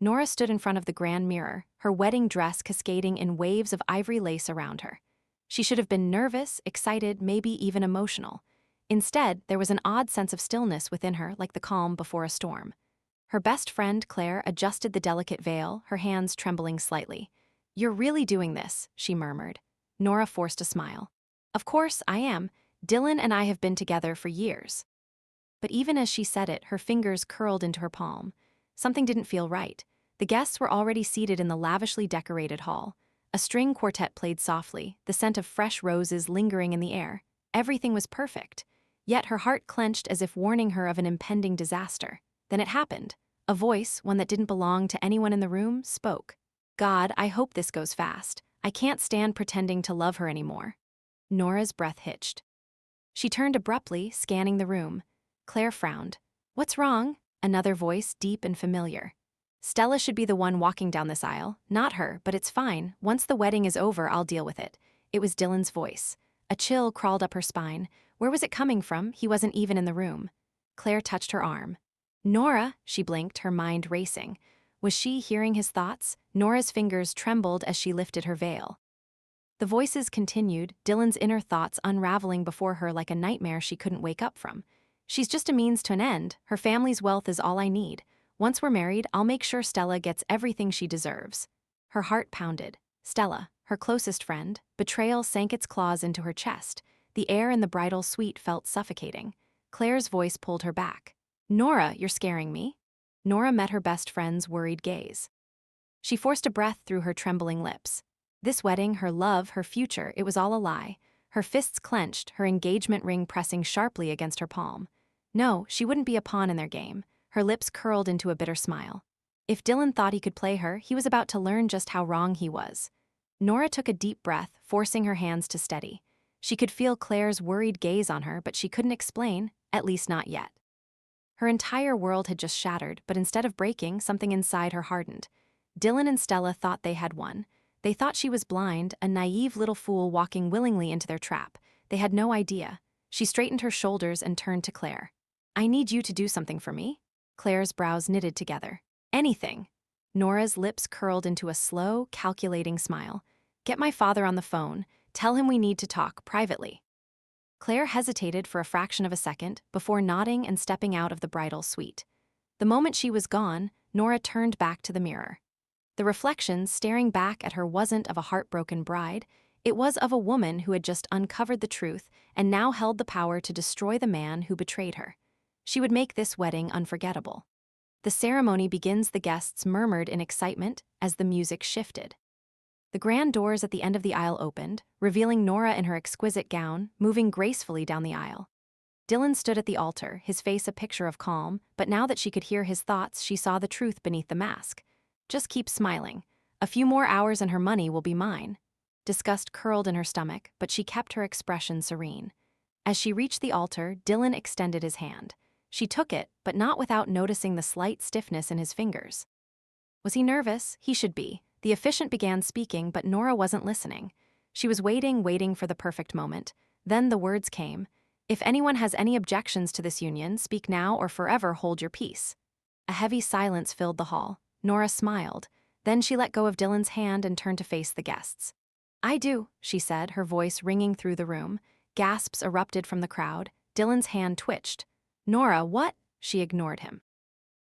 Nora stood in front of the grand mirror, her wedding dress cascading in waves of ivory lace around her. She should have been nervous, excited, maybe even emotional. Instead, there was an odd sense of stillness within her, like the calm before a storm. Her best friend, Claire, adjusted the delicate veil, her hands trembling slightly. "You're really doing this," she murmured. Nora forced a smile. "Of course, I am. Dylan and I have been together for years." But even as she said it, her fingers curled into her palm. Something didn't feel right. The guests were already seated in the lavishly decorated hall. A string quartet played softly, the scent of fresh roses lingering in the air. Everything was perfect. Yet her heart clenched as if warning her of an impending disaster. Then it happened. A voice, one that didn't belong to anyone in the room, spoke. "God, I hope this goes fast. I can't stand pretending to love her anymore." Nora's breath hitched. She turned abruptly, scanning the room. Claire frowned. "What's wrong?" Another voice, deep and familiar. "Stella should be the one walking down this aisle, not her, but it's fine. Once the wedding is over, I'll deal with it." It was Dylan's voice. A chill crawled up her spine. Where was it coming from? He wasn't even in the room. Claire touched her arm. "Nora," she blinked, her mind racing. Was she hearing his thoughts? Nora's fingers trembled as she lifted her veil. The voices continued, Dylan's inner thoughts unraveling before her like a nightmare she couldn't wake up from. "She's just a means to an end. Her family's wealth is all I need. Once we're married, I'll make sure Stella gets everything she deserves." Her heart pounded. Stella, her closest friend. Betrayal sank its claws into her chest. The air in the bridal suite felt suffocating. Claire's voice pulled her back. "Nora, you're scaring me." Nora met her best friend's worried gaze. She forced a breath through her trembling lips. This wedding, her love, her future, it was all a lie. Her fists clenched, her engagement ring pressing sharply against her palm. No, she wouldn't be a pawn in their game. Her lips curled into a bitter smile. If Dylan thought he could play her, he was about to learn just how wrong he was. Nora took a deep breath, forcing her hands to steady. She could feel Claire's worried gaze on her, but she couldn't explain, at least not yet. Her entire world had just shattered, but instead of breaking, something inside her hardened. Dylan and Stella thought they had won. They thought she was blind, a naive little fool walking willingly into their trap. They had no idea. She straightened her shoulders and turned to Claire. "I need you to do something for me." Claire's brows knitted together. "Anything." Nora's lips curled into a slow, calculating smile. "Get my father on the phone. Tell him we need to talk privately." Claire hesitated for a fraction of a second before nodding and stepping out of the bridal suite. The moment she was gone, Nora turned back to the mirror. The reflection staring back at her wasn't of a heartbroken bride, it was of a woman who had just uncovered the truth and now held the power to destroy the man who betrayed her. She would make this wedding unforgettable. The ceremony begins, the guests murmured in excitement as the music shifted. The grand doors at the end of the aisle opened, revealing Nora in her exquisite gown, moving gracefully down the aisle. Dylan stood at the altar, his face a picture of calm, but now that she could hear his thoughts, she saw the truth beneath the mask. "Just keep smiling. A few more hours and her money will be mine." Disgust curled in her stomach, but she kept her expression serene. As she reached the altar, Dylan extended his hand. She took it, but not without noticing the slight stiffness in his fingers. Was he nervous? He should be. The officiant began speaking, but Nora wasn't listening. She was waiting for the perfect moment. Then the words came. "If anyone has any objections to this union, speak now or forever hold your peace." A heavy silence filled the hall. Nora smiled. Then she let go of Dylan's hand and turned to face the guests. "I do," she said, her voice ringing through the room. Gasps erupted from the crowd. Dylan's hand twitched. "Nora, what?" She ignored him.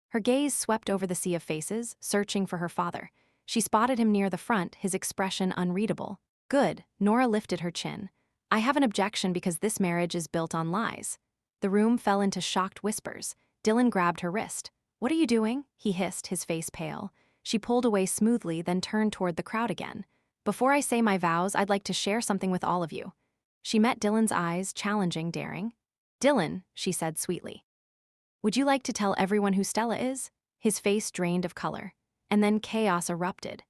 Her gaze swept over the sea of faces, searching for her father. She spotted him near the front, his expression unreadable. "Good." Nora lifted her chin. "I have an objection because this marriage is built on lies." The room fell into shocked whispers. Dylan grabbed her wrist. "What are you doing?" he hissed, his face pale. She pulled away smoothly, then turned toward the crowd again. "Before I say my vows, I'd like to share something with all of you." She met Dylan's eyes, challenging, daring. "Dylan," she said sweetly. "Would you like to tell everyone who Stella is?" His face drained of color. And then chaos erupted.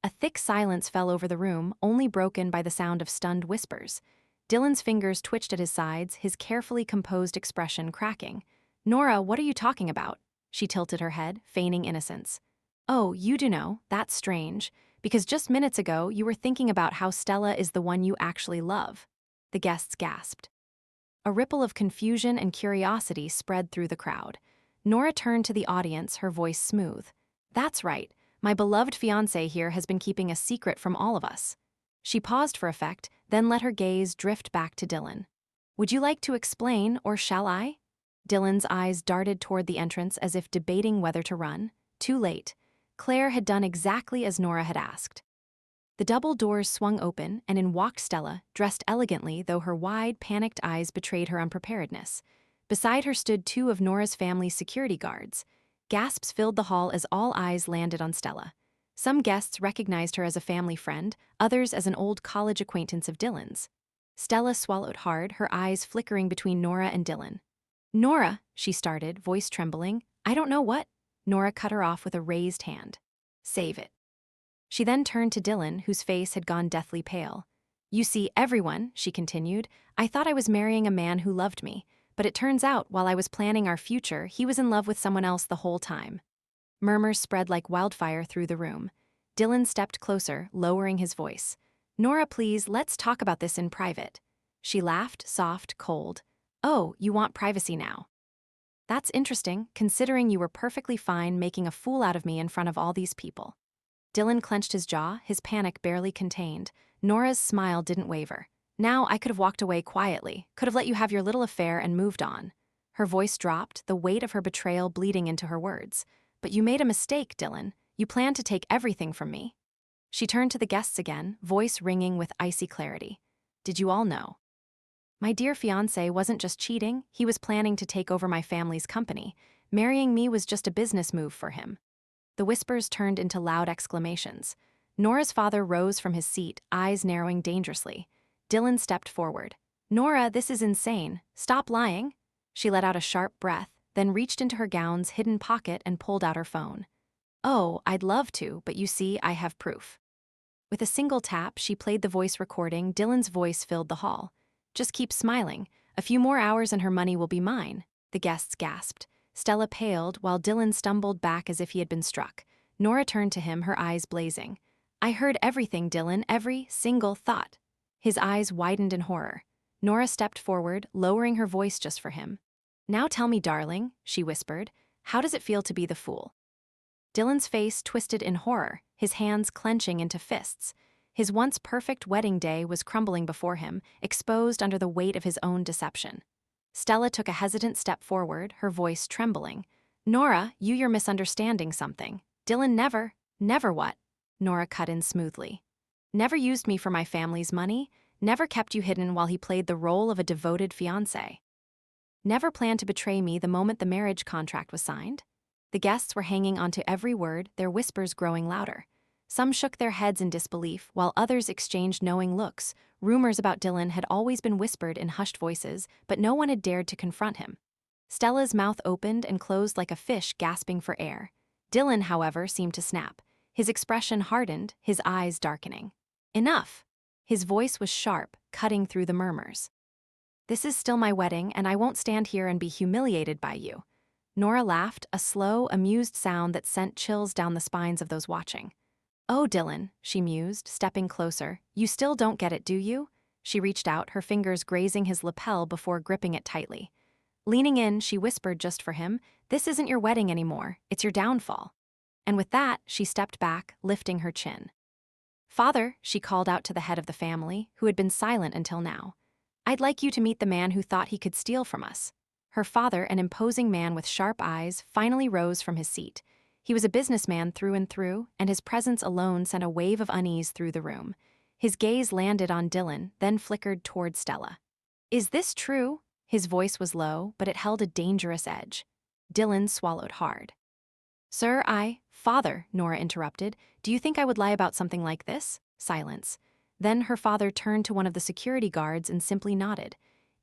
A thick silence fell over the room, only broken by the sound of stunned whispers. Dylan's fingers twitched at his sides, his carefully composed expression cracking. "Nora, what are you talking about?" She tilted her head, feigning innocence. "Oh, you do know. That's strange. Because just minutes ago, you were thinking about how Stella is the one you actually love." The guests gasped. A ripple of confusion and curiosity spread through the crowd. Nora turned to the audience, her voice smooth. That's right. My beloved fiancé here has been keeping a secret from all of us. She paused for effect, then let her gaze drift back to Dylan. Would you like to explain, or shall I? Dylan's eyes darted toward the entrance as if debating whether to run. Too late. Claire had done exactly as Nora had asked. The double doors swung open, and in walked Stella, dressed elegantly though her wide, panicked eyes betrayed her unpreparedness. Beside her stood two of Nora's family's security guards. Gasps filled the hall as all eyes landed on Stella. Some guests recognized her as a family friend, others as an old college acquaintance of Dylan's. Stella swallowed hard, her eyes flickering between Nora and Dylan. Nora, she started, voice trembling. I don't know what. Nora cut her off with a raised hand. Save it. She then turned to Dylan, whose face had gone deathly pale. You see, everyone, she continued, I thought I was marrying a man who loved me, but it turns out while I was planning our future, he was in love with someone else the whole time. Murmurs spread like wildfire through the room. Dylan stepped closer, lowering his voice. Nora, please, let's talk about this in private. She laughed, soft, cold. Oh, you want privacy now. That's interesting, considering you were perfectly fine making a fool out of me in front of all these people. Dylan clenched his jaw, his panic barely contained. Nora's smile didn't waver. Now I could have walked away quietly, could have let you have your little affair and moved on. Her voice dropped, the weight of her betrayal bleeding into her words. But you made a mistake, Dylan. You planned to take everything from me. She turned to the guests again, voice ringing with icy clarity. Did you all know? My dear fiancé wasn't just cheating, he was planning to take over my family's company. Marrying me was just a business move for him. The whispers turned into loud exclamations. Nora's father rose from his seat, eyes narrowing dangerously. Dylan stepped forward. Nora, this is insane. Stop lying. She let out a sharp breath, then reached into her gown's hidden pocket and pulled out her phone. Oh, I'd love to, but you see, I have proof. With a single tap, she played the voice recording. Dylan's voice filled the hall. Just keep smiling. A few more hours and her money will be mine. The guests gasped. Stella paled, while Dylan stumbled back as if he had been struck. Nora turned to him, her eyes blazing. I heard everything, Dylan, every single thought. His eyes widened in horror. Nora stepped forward, lowering her voice just for him. Now tell me, darling, she whispered, how does it feel to be the fool? Dylan's face twisted in horror, his hands clenching into fists. His once perfect wedding day was crumbling before him, exposed under the weight of his own deception. Stella took a hesitant step forward, her voice trembling. Nora, you're misunderstanding something. Dylan never what? Nora cut in smoothly. Never used me for my family's money, never kept you hidden while he played the role of a devoted fiancé. Never planned to betray me the moment the marriage contract was signed. The guests were hanging onto every word, their whispers growing louder. Some shook their heads in disbelief, while others exchanged knowing looks. Rumors about Dylan had always been whispered in hushed voices, but no one had dared to confront him. Stella's mouth opened and closed like a fish gasping for air. Dylan, however, seemed to snap. His expression hardened, his eyes darkening. Enough! His voice was sharp, cutting through the murmurs. This is still my wedding, and I won't stand here and be humiliated by you. Nora laughed, a slow, amused sound that sent chills down the spines of those watching. Oh, Dylan, she mused, stepping closer. You still don't get it, do you? She reached out, her fingers grazing his lapel before gripping it tightly. Leaning in, she whispered just for him, this isn't your wedding anymore, it's your downfall. And with that, she stepped back, lifting her chin. Father, she called out to the head of the family, who had been silent until now. I'd like you to meet the man who thought he could steal from us. Her father, an imposing man with sharp eyes, finally rose from his seat. He was a businessman through and through, and his presence alone sent a wave of unease through the room. His gaze landed on Dylan, then flickered toward Stella. Is this true? His voice was low, but it held a dangerous edge. Dylan swallowed hard. Sir, Father, Nora interrupted. Do you think I would lie about something like this? Silence. Then her father turned to one of the security guards and simply nodded.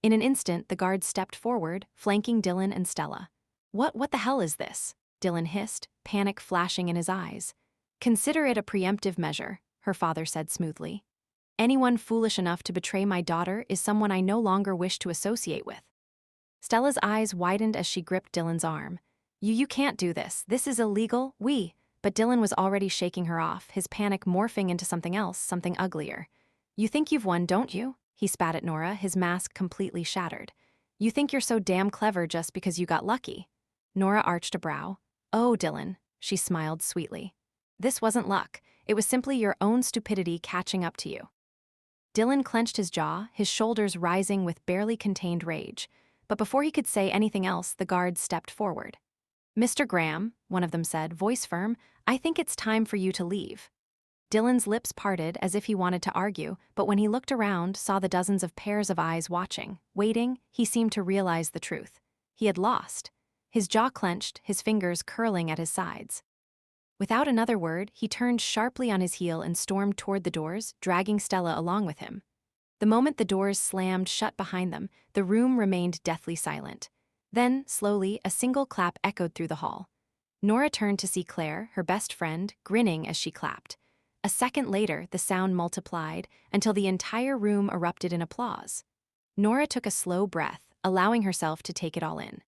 In an instant, the guard stepped forward, flanking Dylan and Stella. What the hell is this? Dylan hissed, panic flashing in his eyes. Consider it a preemptive measure, her father said smoothly. Anyone foolish enough to betray my daughter is someone I no longer wish to associate with. Stella's eyes widened as she gripped Dylan's arm. You can't do this. This is illegal. But Dylan was already shaking her off, his panic morphing into something else, something uglier. You think you've won, don't you? He spat at Nora, his mask completely shattered. You think you're so damn clever just because you got lucky. Nora arched a brow. Oh, Dylan. she smiled sweetly. This wasn't luck, it was simply your own stupidity catching up to you. Dylan clenched his jaw, his shoulders rising with barely contained rage. But before he could say anything else, the guards stepped forward. "Mr. Graham," one of them said, voice firm, "I think it's time for you to leave." Dylan's lips parted as if he wanted to argue, but when he looked around, saw the dozens of pairs of eyes watching, waiting, he seemed to realize the truth. He had lost. His jaw clenched, his fingers curling at his sides. Without another word, he turned sharply on his heel and stormed toward the doors, dragging Stella along with him. The moment the doors slammed shut behind them, the room remained deathly silent. Then, slowly, a single clap echoed through the hall. Nora turned to see Claire, her best friend, grinning as she clapped. A second later, the sound multiplied until the entire room erupted in applause. Nora took a slow breath, allowing herself to take it all in.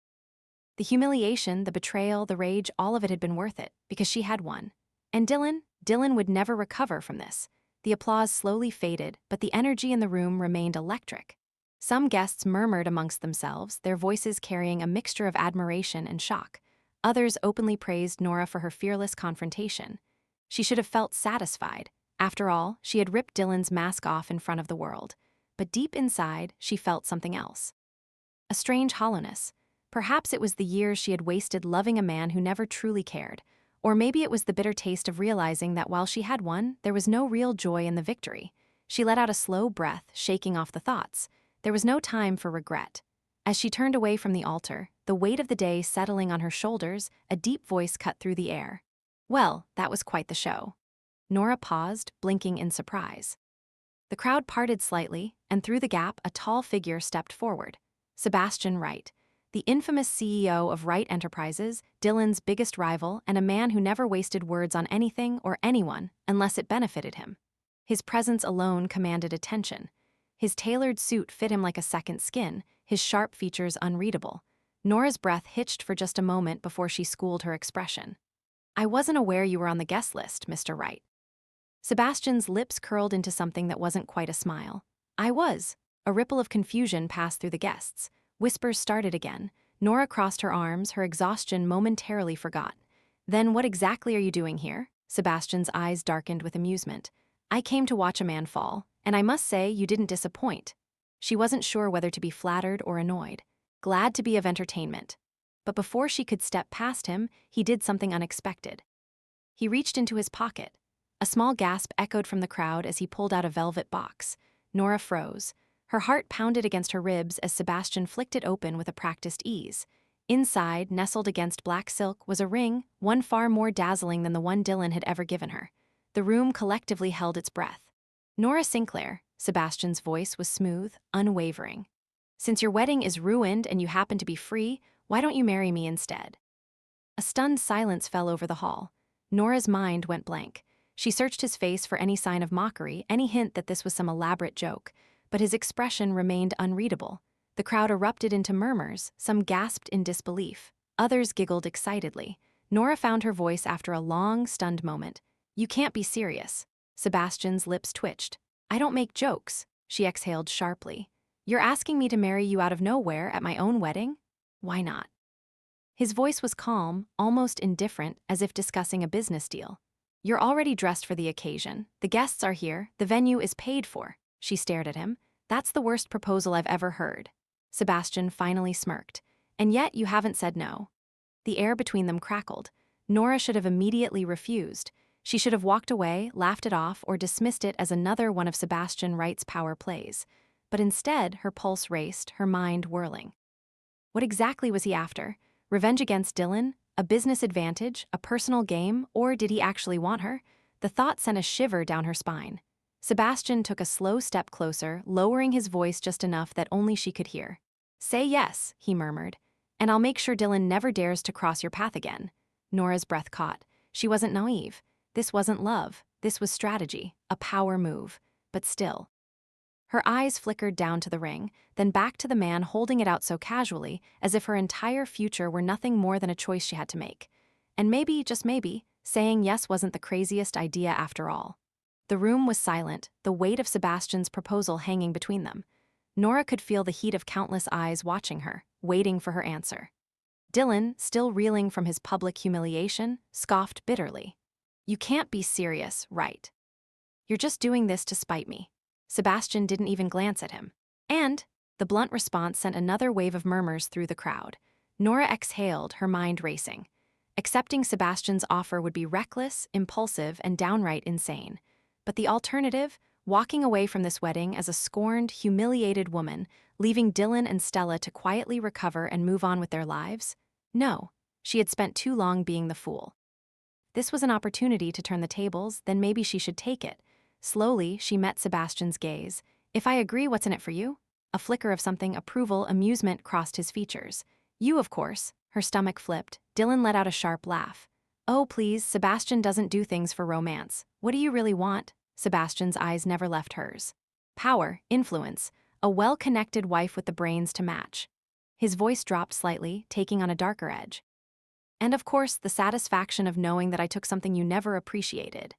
The humiliation, the betrayal, the rage, all of it had been worth it, because she had won. And Dylan would never recover from this. The applause slowly faded, but the energy in the room remained electric. Some guests murmured amongst themselves, their voices carrying a mixture of admiration and shock. Others openly praised Nora for her fearless confrontation. She should have felt satisfied. After all, she had ripped Dylan's mask off in front of the world. But deep inside, she felt something else. A strange hollowness. Perhaps it was the years she had wasted loving a man who never truly cared. Or maybe it was the bitter taste of realizing that while she had won, there was no real joy in the victory. She let out a slow breath, shaking off the thoughts. There was no time for regret. As she turned away from the altar, the weight of the day settling on her shoulders, a deep voice cut through the air. Well, that was quite the show. Nora paused, blinking in surprise. The crowd parted slightly, and through the gap, a tall figure stepped forward. Sebastian Wright, the infamous CEO of Wright Enterprises, Dylan's biggest rival, and a man who never wasted words on anything or anyone unless it benefited him. His presence alone commanded attention. His tailored suit fit him like a second skin, his sharp features unreadable. Nora's breath hitched for just a moment before she schooled her expression. "I wasn't aware you were on the guest list, Mr. Wright." Sebastian's lips curled into something that wasn't quite a smile. "I was." A ripple of confusion passed through the guests. Whispers started again. Nora crossed her arms, her exhaustion momentarily forgot. "Then what exactly are you doing here?" Sebastian's eyes darkened with amusement. "I came to watch a man fall, and I must say you didn't disappoint." She wasn't sure whether to be flattered or annoyed. Glad to be of entertainment. But before she could step past him, he did something unexpected. He reached into his pocket. A small gasp echoed from the crowd as he pulled out a velvet box. Nora froze. Her heart pounded against her ribs as Sebastian flicked it open with a practiced ease. Inside, nestled against black silk, was a ring, one far more dazzling than the one Dylan had ever given her. The room collectively held its breath. "Nora Sinclair," Sebastian's voice was smooth, unwavering. "Since your wedding is ruined and you happen to be free, why don't you marry me instead?" A stunned silence fell over the hall. Nora's mind went blank. She searched his face for any sign of mockery, any hint that this was some elaborate joke. But his expression remained unreadable. The crowd erupted into murmurs, some gasped in disbelief. Others giggled excitedly. Nora found her voice after a long, stunned moment. "You can't be serious." Sebastian's lips twitched. "I don't make jokes," she exhaled sharply. "You're asking me to marry you out of nowhere at my own wedding? Why not?" His voice was calm, almost indifferent, as if discussing a business deal. "You're already dressed for the occasion. The guests are here. The venue is paid for." She stared at him. "That's the worst proposal I've ever heard." Sebastian finally smirked. "And yet you haven't said no." The air between them crackled. Nora should have immediately refused. She should have walked away, laughed it off, or dismissed it as another one of Sebastian Wright's power plays. But instead, her pulse raced, her mind whirling. What exactly was he after? Revenge against Dylan? A business advantage? A personal game? Or did he actually want her? The thought sent a shiver down her spine. Sebastian took a slow step closer, lowering his voice just enough that only she could hear. "Say yes," he murmured, "and I'll make sure Dylan never dares to cross your path again." Nora's breath caught. She wasn't naive. This wasn't love. This was strategy, a power move. But still. Her eyes flickered down to the ring, then back to the man holding it out so casually, as if her entire future were nothing more than a choice she had to make. And maybe, just maybe, saying yes wasn't the craziest idea after all. The room was silent, the weight of Sebastian's proposal hanging between them. Nora could feel the heat of countless eyes watching her, waiting for her answer. Dylan, still reeling from his public humiliation, scoffed bitterly. You can't be serious, right? You're just doing this to spite me. Sebastian didn't even glance at him. And the blunt response sent another wave of murmurs through the crowd. Nora exhaled, her mind racing. Accepting Sebastian's offer would be reckless, impulsive, and downright insane. But the alternative, walking away from this wedding as a scorned, humiliated woman, leaving Dylan and Stella to quietly recover and move on with their lives? No, she had spent too long being the fool. This was an opportunity to turn the tables, then maybe she should take it. Slowly, she met Sebastian's gaze. If I agree, what's in it for you? A flicker of something, approval, amusement crossed his features. You, of course. Her stomach flipped. Dylan let out a sharp laugh. Oh, please, Sebastian doesn't do things for romance. What do you really want? Sebastian's eyes never left hers. Power, influence, a well-connected wife with the brains to match. His voice dropped slightly, taking on a darker edge. And of course, the satisfaction of knowing that I took something you never appreciated.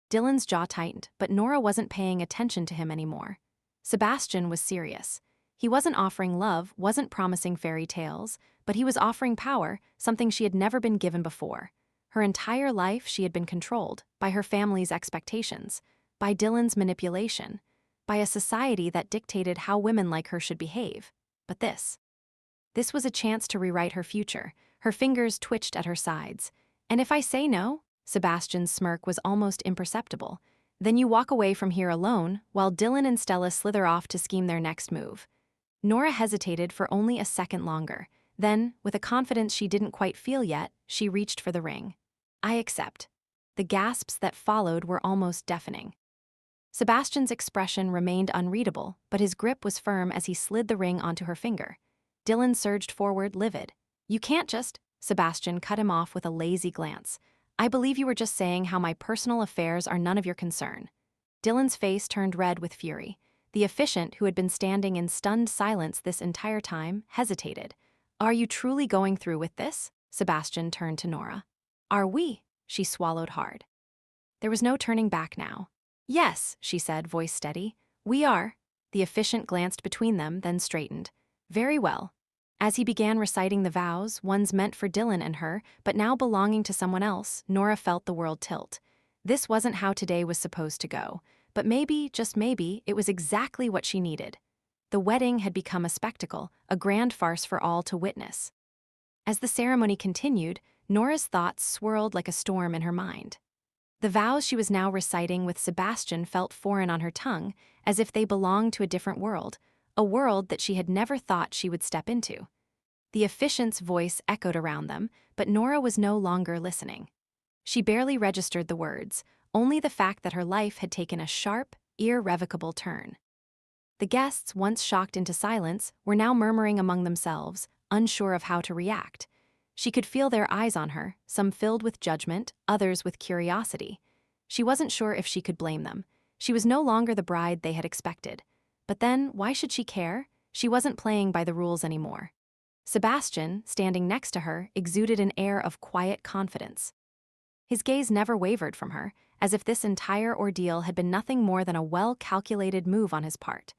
Dylan's jaw tightened, but Nora wasn't paying attention to him anymore. Sebastian was serious. He wasn't offering love, wasn't promising fairy tales, but he was offering power, something she had never been given before. Her entire life she had been controlled by her family's expectations, by Dylan's manipulation, by a society that dictated how women like her should behave. But this was a chance to rewrite her future. Her fingers twitched at her sides. And if I say no? Sebastian's smirk was almost imperceptible. Then you walk away from here alone, while Dylan and Stella slither off to scheme their next move. Nora hesitated for only a second longer. Then, with a confidence she didn't quite feel yet, she reached for the ring. I accept. The gasps that followed were almost deafening. Sebastian's expression remained unreadable, but his grip was firm as he slid the ring onto her finger. Dylan surged forward, livid. You can't just... Sebastian cut him off with a lazy glance. I believe you were just saying how my personal affairs are none of your concern. Dylan's face turned red with fury. The officiant, who had been standing in stunned silence this entire time, hesitated. Are you truly going through with this? Sebastian turned to Nora. Are we? She swallowed hard. There was no turning back now. Yes, she said, voice steady. We are. The officiant glanced between them, then straightened. Very well. As he began reciting the vows, ones meant for Dylan and her, but now belonging to someone else, Nora felt the world tilt. This wasn't how today was supposed to go, but maybe, just maybe, it was exactly what she needed. The wedding had become a spectacle, a grand farce for all to witness. As the ceremony continued, Nora's thoughts swirled like a storm in her mind. The vows she was now reciting with Sebastian felt foreign on her tongue, as if they belonged to a different world, a world that she had never thought she would step into. The officiant's voice echoed around them, but Nora was no longer listening. She barely registered the words, only the fact that her life had taken a sharp, irrevocable turn. The guests, once shocked into silence, were now murmuring among themselves, unsure of how to react. She could feel their eyes on her, some filled with judgment, others with curiosity. She wasn't sure if she could blame them. She was no longer the bride they had expected. But then, why should she care? She wasn't playing by the rules anymore. Sebastian, standing next to her, exuded an air of quiet confidence. His gaze never wavered from her, as if this entire ordeal had been nothing more than a well-calculated move on his part.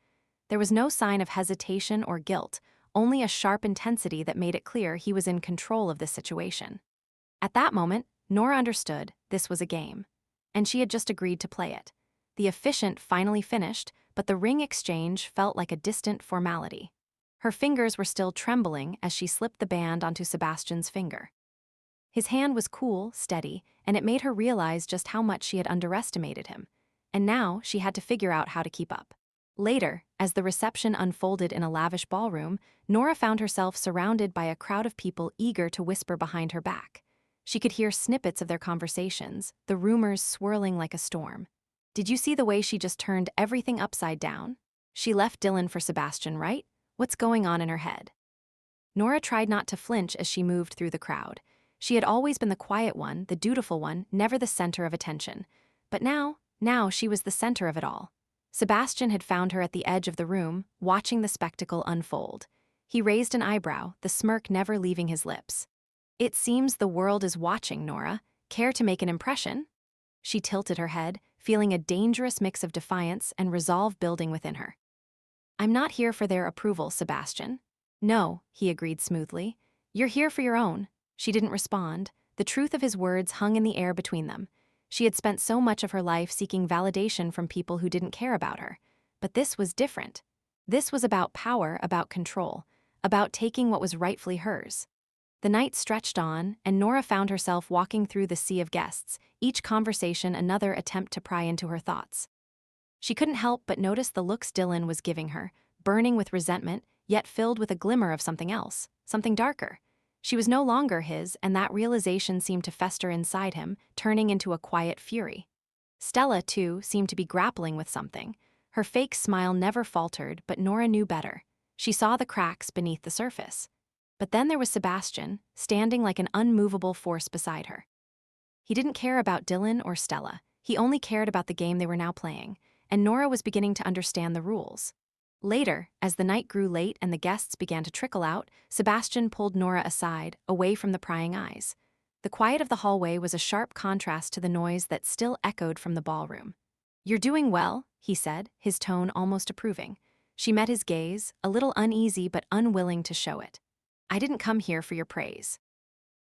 There was no sign of hesitation or guilt, only a sharp intensity that made it clear he was in control of this situation. At that moment, Nora understood this was a game, and she had just agreed to play it. The officiant finally finished, but the ring exchange felt like a distant formality. Her fingers were still trembling as she slipped the band onto Sebastian's finger. His hand was cool, steady, and it made her realize just how much she had underestimated him. And now she had to figure out how to keep up. Later, as the reception unfolded in a lavish ballroom, Nora found herself surrounded by a crowd of people eager to whisper behind her back. She could hear snippets of their conversations, the rumors swirling like a storm. Did you see the way she just turned everything upside down? She left Dylan for Sebastian, right? What's going on in her head? Nora tried not to flinch as she moved through the crowd. She had always been the quiet one, the dutiful one, never the center of attention. But now she was the center of it all. Sebastian had found her at the edge of the room, watching the spectacle unfold. He raised an eyebrow, the smirk never leaving his lips. It seems the world is watching, Nora. Care to make an impression? She tilted her head, feeling a dangerous mix of defiance and resolve building within her. I'm not here for their approval, Sebastian. No, he agreed smoothly. "You're here for your own." She didn't respond. The truth of his words hung in the air between them. She had spent so much of her life seeking validation from people who didn't care about her. But this was different. This was about power, about control, about taking what was rightfully hers. The night stretched on, and Nora found herself walking through the sea of guests, each conversation another attempt to pry into her thoughts. She couldn't help but notice the looks Dylan was giving her, burning with resentment, yet filled with a glimmer of something else, something darker. She was no longer his, and that realization seemed to fester inside him, turning into a quiet fury. Stella, too, seemed to be grappling with something. Her fake smile never faltered, but Nora knew better. She saw the cracks beneath the surface. But then there was Sebastian, standing like an unmovable force beside her. He didn't care about Dylan or Stella. He only cared about the game they were now playing, and Nora was beginning to understand the rules. Later, as the night grew late and the guests began to trickle out, Sebastian pulled Nora aside, away from the prying eyes. The quiet of the hallway was a sharp contrast to the noise that still echoed from the ballroom. "You're doing well," he said, his tone almost approving. She met his gaze, a little uneasy but unwilling to show it. "I didn't come here for your praise."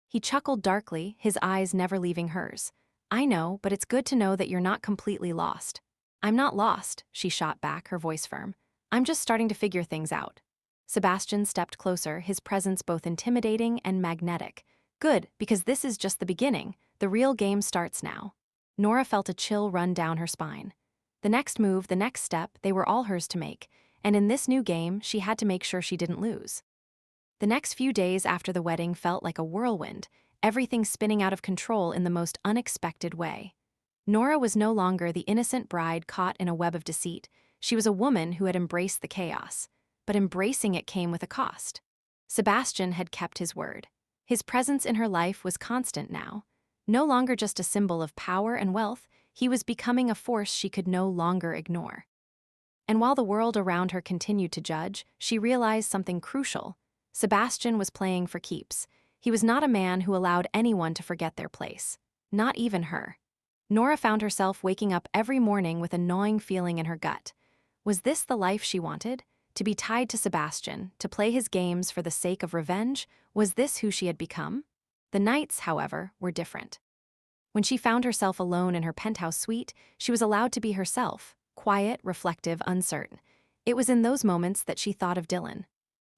He chuckled darkly, his eyes never leaving hers. "I know, but it's good to know that you're not completely lost." "I'm not lost," she shot back, her voice firm. "I'm just starting to figure things out." Sebastian stepped closer, his presence both intimidating and magnetic. "Good, because this is just the beginning. The real game starts now." Nora felt a chill run down her spine. The next move, the next step, they were all hers to make, and in this new game, she had to make sure she didn't lose. The next few days after the wedding felt like a whirlwind, everything spinning out of control in the most unexpected way. Nora was no longer the innocent bride caught in a web of deceit. She was a woman who had embraced the chaos. But embracing it came with a cost. Sebastian had kept his word. His presence in her life was constant now. No longer just a symbol of power and wealth, he was becoming a force she could no longer ignore. And while the world around her continued to judge, she realized something crucial. Sebastian was playing for keeps. He was not a man who allowed anyone to forget their place. Not even her. Nora found herself waking up every morning with a gnawing feeling in her gut. Was this the life she wanted? To be tied to Sebastian, to play his games for the sake of revenge? Was this who she had become? The nights, however, were different. When she found herself alone in her penthouse suite, she was allowed to be herself, quiet, reflective, uncertain. It was in those moments that she thought of Dylan,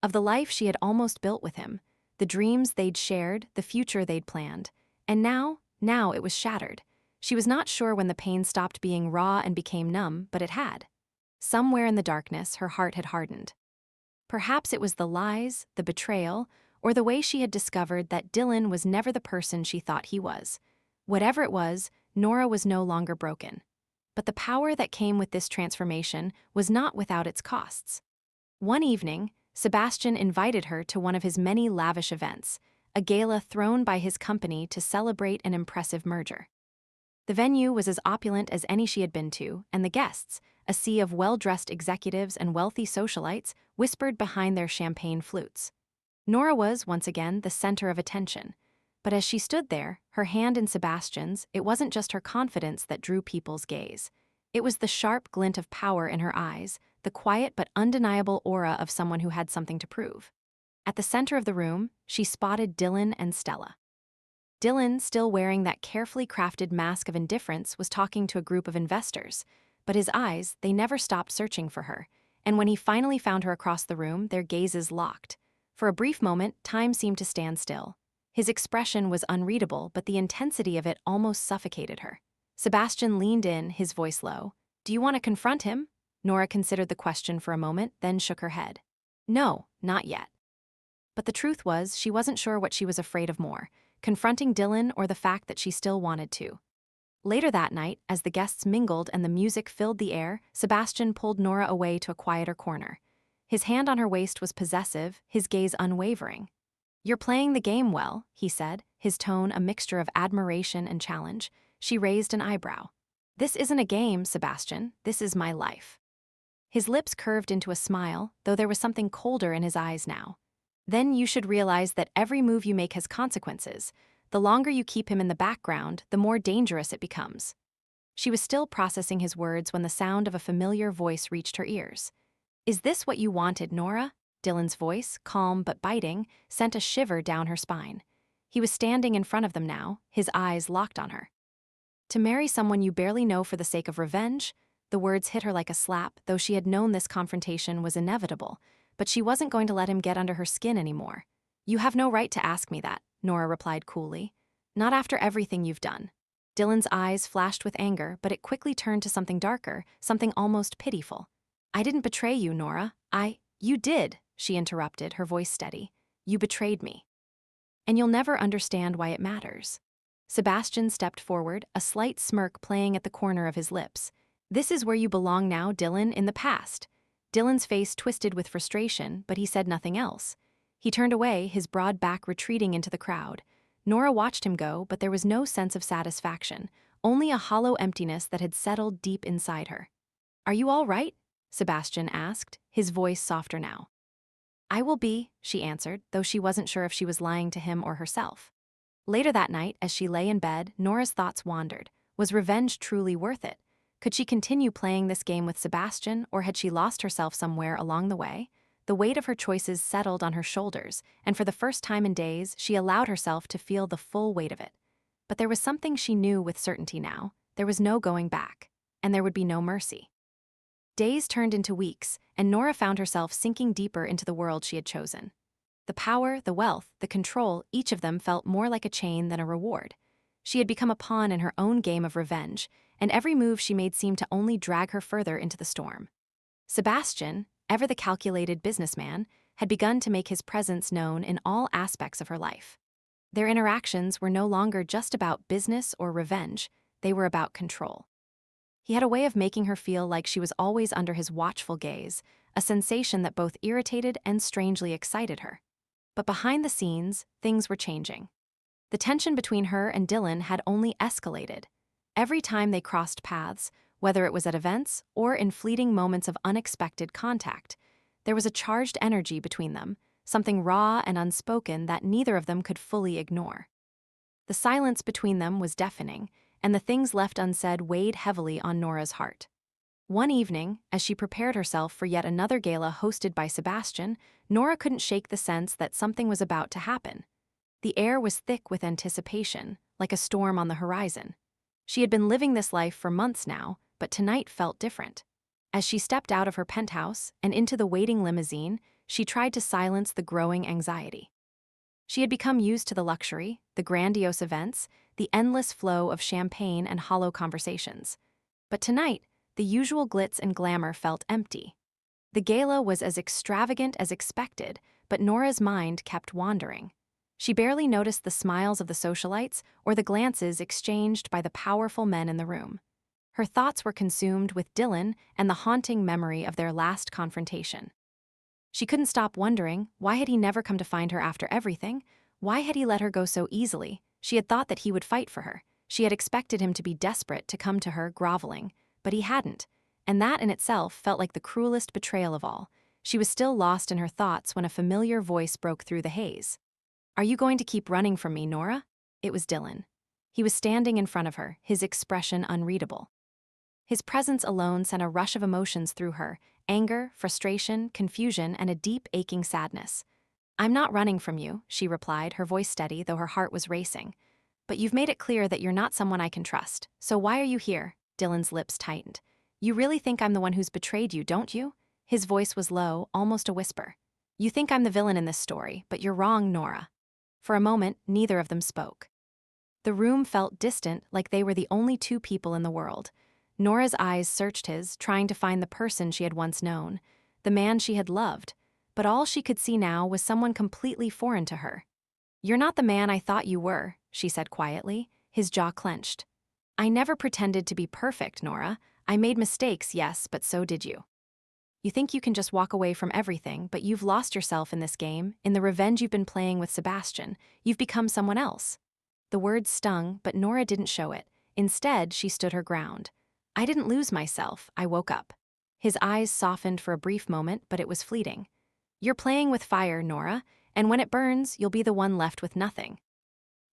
of the life she had almost built with him, the dreams they'd shared, the future they'd planned. And now it was shattered. She was not sure when the pain stopped being raw and became numb, but it had. Somewhere in the darkness, her heart had hardened. Perhaps it was the lies, the betrayal, or the way she had discovered that Dylan was never the person she thought he was. Whatever it was, Nora was no longer broken. But the power that came with this transformation was not without its costs. One evening, Sebastian invited her to one of his many lavish events, a gala thrown by his company to celebrate an impressive merger. The venue was as opulent as any she had been to, and the guests, a sea of well-dressed executives and wealthy socialites, whispered behind their champagne flutes. Nora was, once again, the center of attention. But as she stood there, her hand in Sebastian's, it wasn't just her confidence that drew people's gaze. It was the sharp glint of power in her eyes, the quiet but undeniable aura of someone who had something to prove. At the center of the room, she spotted Dylan and Stella. Dylan, still wearing that carefully crafted mask of indifference, was talking to a group of investors. But his eyes, they never stopped searching for her. And when he finally found her across the room, their gazes locked. For a brief moment, time seemed to stand still. His expression was unreadable, but the intensity of it almost suffocated her. Sebastian leaned in, his voice low. "Do you want to confront him?" Nora considered the question for a moment, then shook her head. "No, not yet." But the truth was, she wasn't sure what she was afraid of more, confronting Dylan or the fact that she still wanted to. Later that night, as the guests mingled and the music filled the air, Sebastian pulled Nora away to a quieter corner. His hand on her waist was possessive, his gaze unwavering. "You're playing the game well," he said, his tone a mixture of admiration and challenge. She raised an eyebrow. "This isn't a game, Sebastian. This is my life." His lips curved into a smile, though there was something colder in his eyes now. "Then you should realize that every move you make has consequences. The longer you keep him in the background, the more dangerous it becomes." She was still processing his words when the sound of a familiar voice reached her ears. "Is this what you wanted, Nora?" Dylan's voice, calm but biting, sent a shiver down her spine. He was standing in front of them now, his eyes locked on her. To marry someone you barely know for the sake of revenge? The words hit her like a slap, though she had known this confrontation was inevitable, but she wasn't going to let him get under her skin anymore. You have no right to ask me that, Nora replied coolly. Not after everything you've done. Dylan's eyes flashed with anger, but it quickly turned to something darker, something almost pitiful. I didn't betray you, Nora. You did, she interrupted, her voice steady. You betrayed me. And you'll never understand why it matters. Sebastian stepped forward, a slight smirk playing at the corner of his lips. This is where you belong now, Dylan, in the past. Dylan's face twisted with frustration, but he said nothing else. He turned away, his broad back retreating into the crowd. Nora watched him go, but there was no sense of satisfaction, only a hollow emptiness that had settled deep inside her. Are you all right? Sebastian asked, his voice softer now. I will be, she answered, though she wasn't sure if she was lying to him or herself. Later that night, as she lay in bed, Nora's thoughts wandered. Was revenge truly worth it? Could she continue playing this game with Sebastian, or had she lost herself somewhere along the way? The weight of her choices settled on her shoulders, and for the first time in days, she allowed herself to feel the full weight of it. But there was something she knew with certainty now. There was no going back, and there would be no mercy. Days turned into weeks, and Nora found herself sinking deeper into the world she had chosen. The power, the wealth, the control, each of them felt more like a chain than a reward. She had become a pawn in her own game of revenge, and every move she made seemed to only drag her further into the storm. Sebastian, ever the calculated businessman, had begun to make his presence known in all aspects of her life. Their interactions were no longer just about business or revenge, they were about control. He had a way of making her feel like she was always under his watchful gaze, a sensation that both irritated and strangely excited her. But behind the scenes, things were changing. The tension between her and Dylan had only escalated. Every time they crossed paths, whether it was at events or in fleeting moments of unexpected contact, there was a charged energy between them, something raw and unspoken that neither of them could fully ignore. The silence between them was deafening, and the things left unsaid weighed heavily on Nora's heart. One evening, as she prepared herself for yet another gala hosted by Sebastian, Nora couldn't shake the sense that something was about to happen. The air was thick with anticipation, like a storm on the horizon. She had been living this life for months now, but tonight felt different. As she stepped out of her penthouse and into the waiting limousine, she tried to silence the growing anxiety. She had become used to the luxury, the grandiose events, the endless flow of champagne and hollow conversations. But tonight, the usual glitz and glamour felt empty. The gala was as extravagant as expected, but Nora's mind kept wandering. She barely noticed the smiles of the socialites or the glances exchanged by the powerful men in the room. Her thoughts were consumed with Dylan and the haunting memory of their last confrontation. She couldn't stop wondering, why had he never come to find her after everything? Why had he let her go so easily? She had thought that he would fight for her. She had expected him to be desperate to come to her, groveling. But he hadn't, and that in itself felt like the cruelest betrayal of all. She was still lost in her thoughts when a familiar voice broke through the haze. Are you going to keep running from me, Nora? It was Dylan. He was standing in front of her, his expression unreadable. His presence alone sent a rush of emotions through her, anger, frustration, confusion, and a deep, aching sadness. I'm not running from you, she replied, her voice steady, though her heart was racing. But you've made it clear that you're not someone I can trust, so why are you here? Dylan's lips tightened. You really think I'm the one who's betrayed you, don't you? His voice was low, almost a whisper. You think I'm the villain in this story, but you're wrong, Nora. For a moment, neither of them spoke. The room felt distant, like they were the only two people in the world. Nora's eyes searched his, trying to find the person she had once known, the man she had loved, but all she could see now was someone completely foreign to her. You're not the man I thought you were, she said quietly, his jaw clenched. I never pretended to be perfect, Nora. I made mistakes, yes, but so did you. You think you can just walk away from everything, but you've lost yourself in this game, in the revenge you've been playing with Sebastian. You've become someone else. The words stung, but Nora didn't show it. Instead, she stood her ground. I didn't lose myself, I woke up. His eyes softened for a brief moment, but it was fleeting. You're playing with fire, Nora, and when it burns, you'll be the one left with nothing.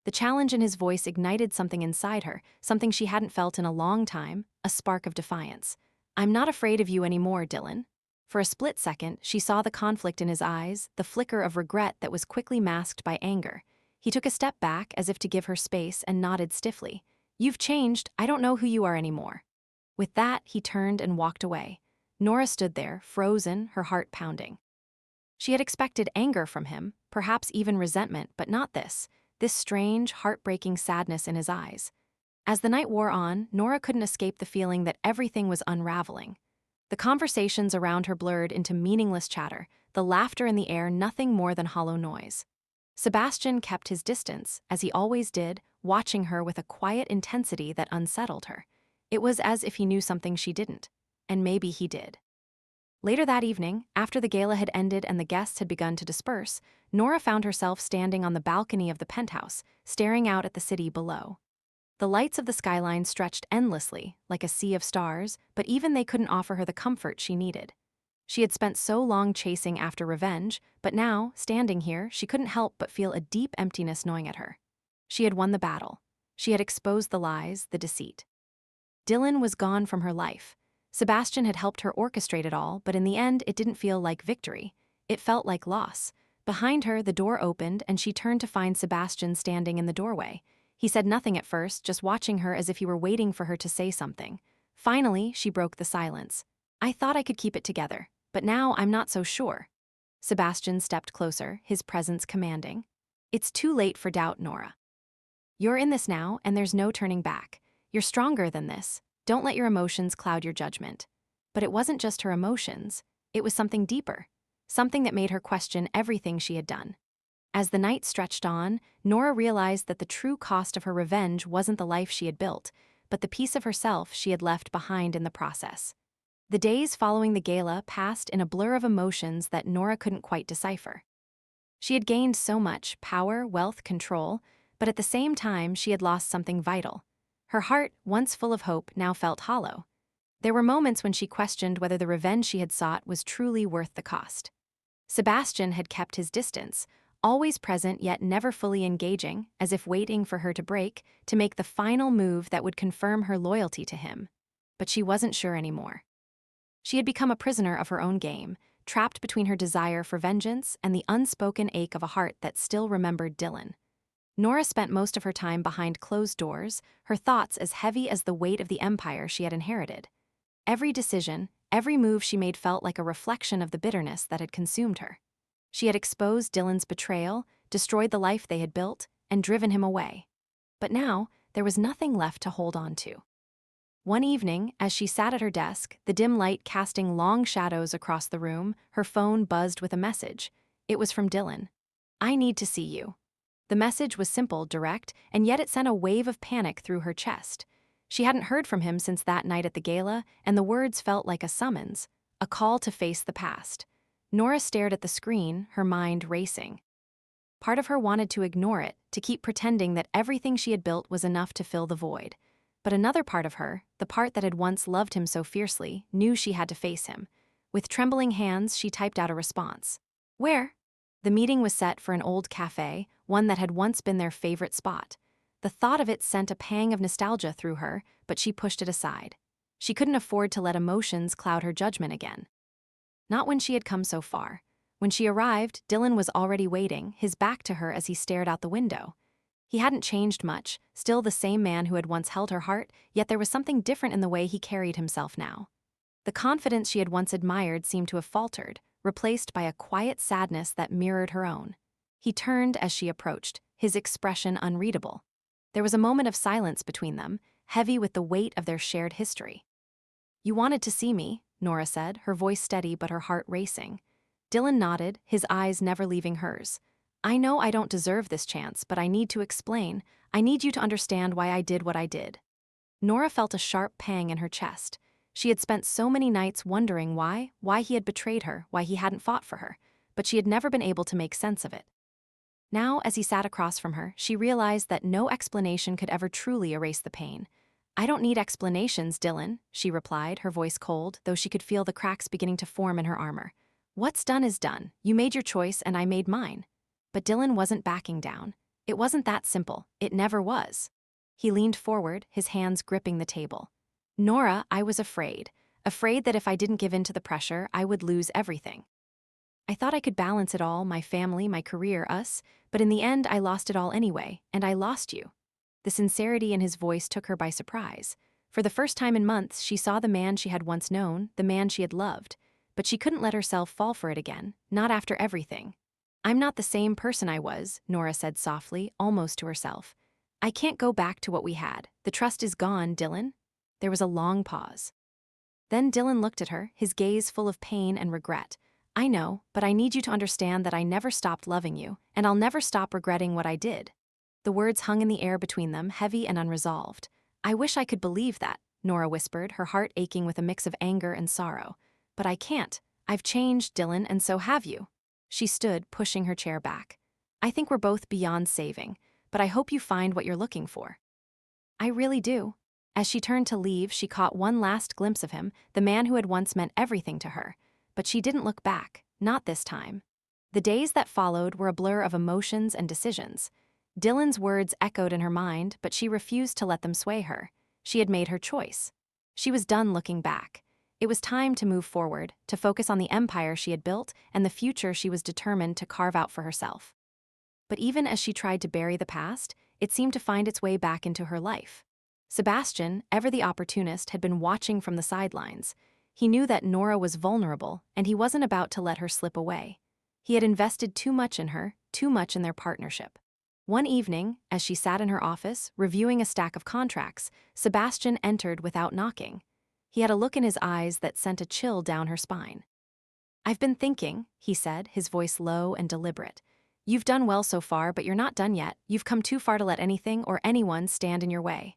The challenge in his voice ignited something inside her, something she hadn't felt in a long time, a spark of defiance. I'm not afraid of you anymore, Dylan. For a split second, she saw the conflict in his eyes, the flicker of regret that was quickly masked by anger. He took a step back as if to give her space and nodded stiffly. "You've changed, I don't know who you are anymore." With that, he turned and walked away. Nora stood there, frozen, her heart pounding. She had expected anger from him, perhaps even resentment, but not this strange, heartbreaking sadness in his eyes. As the night wore on, Nora couldn't escape the feeling that everything was unraveling. The conversations around her blurred into meaningless chatter, the laughter in the air nothing more than hollow noise. Sebastian kept his distance, as he always did, watching her with a quiet intensity that unsettled her. It was as if he knew something she didn't. And maybe he did. Later that evening, after the gala had ended and the guests had begun to disperse, Nora found herself standing on the balcony of the penthouse, staring out at the city below. The lights of the skyline stretched endlessly, like a sea of stars, but even they couldn't offer her the comfort she needed. She had spent so long chasing after revenge, but now, standing here, she couldn't help but feel a deep emptiness gnawing at her. She had won the battle. She had exposed the lies, the deceit. Dylan was gone from her life. Sebastian had helped her orchestrate it all, but in the end, it didn't feel like victory. It felt like loss. Behind her, the door opened, and she turned to find Sebastian standing in the doorway. He said nothing at first, just watching her as if he were waiting for her to say something. Finally, she broke the silence. "I thought I could keep it together, but now I'm not so sure." Sebastian stepped closer, his presence commanding. "It's too late for doubt, Nora. You're in this now, and there's no turning back. You're stronger than this. Don't let your emotions cloud your judgment." But it wasn't just her emotions. It was something deeper, something that made her question everything she had done. As the night stretched on, Nora realized that the true cost of her revenge wasn't the life she had built, but the piece of herself she had left behind in the process. The days following the gala passed in a blur of emotions that Nora couldn't quite decipher. She had gained so much: power, wealth, control, but at the same time she had lost something vital. Her heart, once full of hope, now felt hollow. There were moments when she questioned whether the revenge she had sought was truly worth the cost. Sebastian had kept his distance, always present yet never fully engaging, as if waiting for her to break, to make the final move that would confirm her loyalty to him. But she wasn't sure anymore. She had become a prisoner of her own game, trapped between her desire for vengeance and the unspoken ache of a heart that still remembered Dylan. Nora spent most of her time behind closed doors, her thoughts as heavy as the weight of the empire she had inherited. Every decision, every move she made felt like a reflection of the bitterness that had consumed her. She had exposed Dylan's betrayal, destroyed the life they had built, and driven him away. But now, there was nothing left to hold on to. One evening, as she sat at her desk, the dim light casting long shadows across the room, her phone buzzed with a message. It was from Dylan. "I need to see you." The message was simple, direct, and yet it sent a wave of panic through her chest. She hadn't heard from him since that night at the gala, and the words felt like a summons, a call to face the past. Nora stared at the screen, her mind racing. Part of her wanted to ignore it, to keep pretending that everything she had built was enough to fill the void. But another part of her, the part that had once loved him so fiercely, knew she had to face him. With trembling hands, she typed out a response. "Where?" The meeting was set for an old cafe, one that had once been their favorite spot. The thought of it sent a pang of nostalgia through her, but she pushed it aside. She couldn't afford to let emotions cloud her judgment again. Not when she had come so far. When she arrived, Dylan was already waiting, his back to her as he stared out the window. He hadn't changed much, still the same man who had once held her heart, yet there was something different in the way he carried himself now. The confidence she had once admired seemed to have faltered, replaced by a quiet sadness that mirrored her own. He turned as she approached, his expression unreadable. There was a moment of silence between them, heavy with the weight of their shared history. "You wanted to see me," Nora said, her voice steady but her heart racing. Dylan nodded, his eyes never leaving hers. "I know I don't deserve this chance, but I need to explain. I need you to understand why I did what I did." Nora felt a sharp pang in her chest. She had spent so many nights wondering why he had betrayed her, why he hadn't fought for her, but she had never been able to make sense of it. Now, as he sat across from her, she realized that no explanation could ever truly erase the pain. "I don't need explanations, Dylan," she replied, her voice cold, though she could feel the cracks beginning to form in her armor. "What's done is done. You made your choice and I made mine." But Dylan wasn't backing down. It wasn't that simple. It never was. He leaned forward, his hands gripping the table. "Nora, I was afraid. afraid that if I didn't give in to the pressure, I would lose everything. I thought I could balance it all, my family, my career, us, but in the end I lost it all anyway, and I lost you. The sincerity in his voice took her by surprise. For the first time in months, she saw the man she had once known, the man she had loved, but she couldn't let herself fall for it again, not after everything. I'm not the same person I was, Nora said softly, almost to herself. I can't go back to what we had. The trust is gone, Dylan. There was a long pause. Then Dylan looked at her, his gaze full of pain and regret. I know, but I need you to understand that I never stopped loving you, and I'll never stop regretting what I did. The words hung in the air between them, heavy and unresolved. I wish I could believe that, Nora whispered, her heart aching with a mix of anger and sorrow. But I can't. I've changed, Dylan, and so have you. She stood, pushing her chair back. I think we're both beyond saving, but I hope you find what you're looking for. I really do. As she turned to leave, she caught one last glimpse of him, the man who had once meant everything to her. But she didn't look back, not this time. The days that followed were a blur of emotions and decisions. Dylan's words echoed in her mind, but she refused to let them sway her. She had made her choice. She was done looking back. It was time to move forward, to focus on the empire she had built and the future she was determined to carve out for herself. But even as she tried to bury the past, it seemed to find its way back into her life. Sebastian, ever the opportunist, had been watching from the sidelines. He knew that Nora was vulnerable, and he wasn't about to let her slip away. He had invested too much in her, too much in their partnership. One evening, as she sat in her office, reviewing a stack of contracts, Sebastian entered without knocking. He had a look in his eyes that sent a chill down her spine. I've been thinking, he said, his voice low and deliberate. You've done well so far, but you're not done yet. You've come too far to let anything or anyone stand in your way.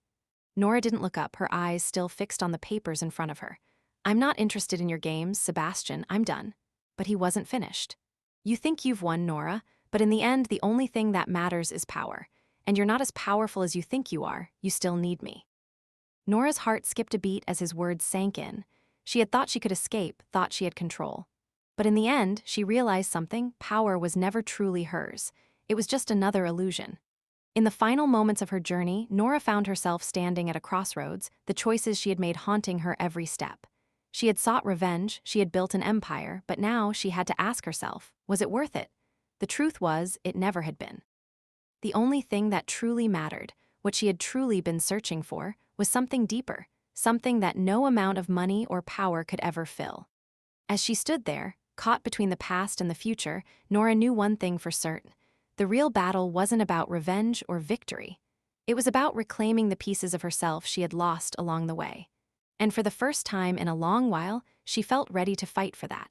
Nora didn't look up, her eyes still fixed on the papers in front of her. I'm not interested in your games, Sebastian, I'm done. But he wasn't finished. You think you've won, Nora, but in the end, the only thing that matters is power. And you're not as powerful as you think you are, you still need me. Nora's heart skipped a beat as his words sank in. She had thought she could escape, thought she had control. But in the end, she realized something: power was never truly hers. It was just another illusion. In the final moments of her journey, Nora found herself standing at a crossroads, the choices she had made haunting her every step. She had sought revenge, she had built an empire, but now she had to ask herself, was it worth it? The truth was, it never had been. The only thing that truly mattered, what she had truly been searching for, was something deeper, something that no amount of money or power could ever fill. As she stood there, caught between the past and the future, Nora knew one thing for certain. The real battle wasn't about revenge or victory. It was about reclaiming the pieces of herself she had lost along the way. And for the first time in a long while, she felt ready to fight for that.